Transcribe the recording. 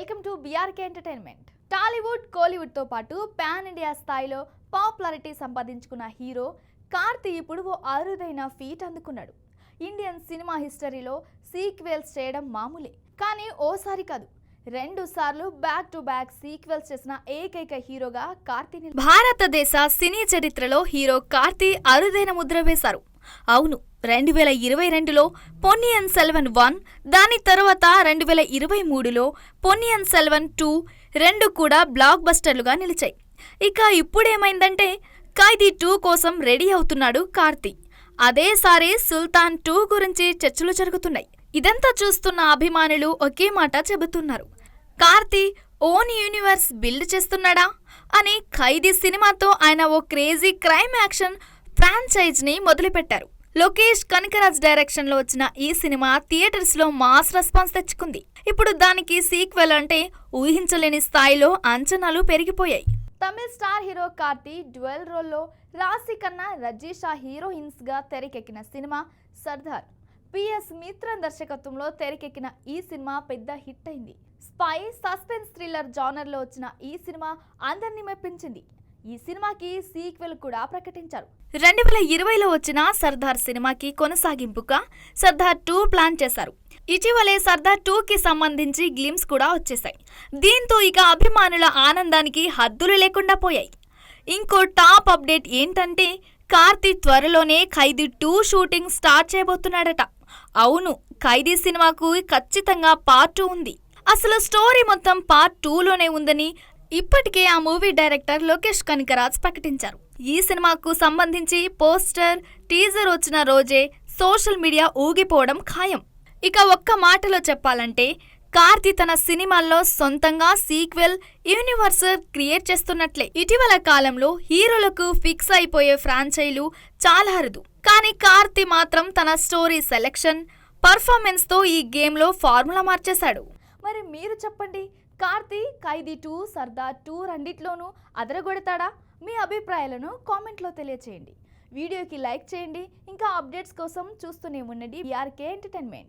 Welcome to BRK entertainment. Tollywood, Kollywood తో పాటు pan India స్థాయిలో పాపులారిటీ సంపాదించుకున్న హీరో కార్తీ ఇప్పుడు ఓ అరుదైన ఫీట్ అందుకున్నాడు. ఇండియన్ సినిమా హిస్టరీలో సీక్వెల్స్ చేయడం మామూలే, కానీ ఓసారి కాదు, 2 సార్లు బ్యాక్ టు బ్యాక్ సీక్వెల్స్ చేసిన ఏకైక హీరోగా కార్తీ భారతదేశ సినీ చరిత్రలో హీరో కార్తీ అరుదైన ముద్ర వేశారు. అవును, 2022లో పొన్నియిన్ సెల్వన్ 1, దాని తర్వాత 2023లో పొన్నియిన్ సెల్వన్ 2 రెండు కూడా బ్లాక్ బస్టర్లుగా నిలిచాయి. ఇక ఇప్పుడేమైందంటే ఖైదీ 2 కోసం రెడీ అవుతున్నాడు కార్తీ. అదేసారి సుల్తాన్ 2 గురించి చర్చలు జరుగుతున్నాయి. ఇదంతా చూస్తున్న అభిమానులు ఒకే మాట చెబుతున్నారు, కార్తీ ఓన్ యూనివర్స్ బిల్డ్ చేస్తున్నాడా అని. ఖైదీ సినిమాతో ఆయన ఓ క్రేజీ క్రైమ్ యాక్షన్ ఫ్రాంచైజ్ ని మొదలుపెట్టారు. లోకేష్ కనకరాజ్ డైరెక్షన్ లో వచ్చిన ఈ సినిమా థియేటర్స్ లో మాస్ రెస్పాన్స్ తెచ్చుకుంది. ఇప్పుడు దానికి సీక్వెల్ అంటే ఊహించలేని స్థాయిలో అంచనాలు పెరిగిపోయాయి. తమిళ స్టార్ హీరో కార్తీ డ్యూయల్ రోల్లో రాశి ఖన్నా, రజీషా హీరోయిన్స్ గా తెరకెక్కిన సినిమా సర్దార్. పిఎస్ మిత్రన్ దర్శకత్వంలో తెరకెక్కిన ఈ సినిమా పెద్ద హిట్ అయింది. స్పై, సస్పెన్స్ థ్రిల్లర్ జానర్ లో వచ్చిన ఈ సినిమా అందరినీ మెప్పించింది. ఈ సినిమాకి సీక్వెల్ కూడా ప్రకటించారు. 2020లో వచ్చిన సర్దార్ సినిమాకి కొనసాగింపుగా సర్దార్ 2 ప్లాన్ చేశారు. ఇటీవలే సర్దార్ 2కి సంబంధించి గ్లిమ్స్ కూడా వచ్చేసాయి. దీంతో ఇక అభిమానుల ఆనందానికి హద్దులు లేకుండా పోయాయి. ఇంకో టాప్ అప్డేట్ ఏంటంటే కార్తీ త్వరలోనే ఖైదీ 2 షూటింగ్ స్టార్ట్ చేయబోతున్నాడట. అవును, ఖైదీ సినిమాకు ఖచ్చితంగా పార్ట్ 2 ఉంది. అసలు స్టోరీ మొత్తం పార్ట్ 2లోనే ఉందని ఇప్పటికే ఆ మూవీ డైరెక్టర్ లోకేష్ కనకరాజ్ ప్రకటించారు. ఈ సినిమాకు సంబంధించి పోస్టర్, టీజర్ వచ్చిన రోజే సోషల్ మీడియా ఊగిపోవడం ఖాయం. ఇక ఒక్క మాటలో చెప్పాలంటే కార్తీ తన సినిమాల్లో సొంతంగా సీక్వెల్ యూనివర్స్ క్రియేట్ చేస్తున్నట్లే. ఇటీవల కాలంలో హీరోలకు ఫిక్స్ అయిపోయే ఫ్రాంచైజీలు చాలా అరుదు, కానీ కార్తీ మాత్రం తన స్టోరీ సెలెక్షన్, పర్ఫార్మెన్స్ తో ఈ గేమ్ లో ఫార్ములా మార్చేశాడు. మరి మీరు చెప్పండి, కార్తీ ఖైదీ 2, సర్దార్ 2 రెండిట్లోనూ అదరగొడతాడా? మీ అభిప్రాయాలను కామెంట్లో తెలియచేయండి. వీడియోకి లైక్ చేయండి. ఇంకా అప్డేట్స్ కోసం చూస్తూనే ఉండండి బీఆర్కే ఎంటర్టైన్మెంట్.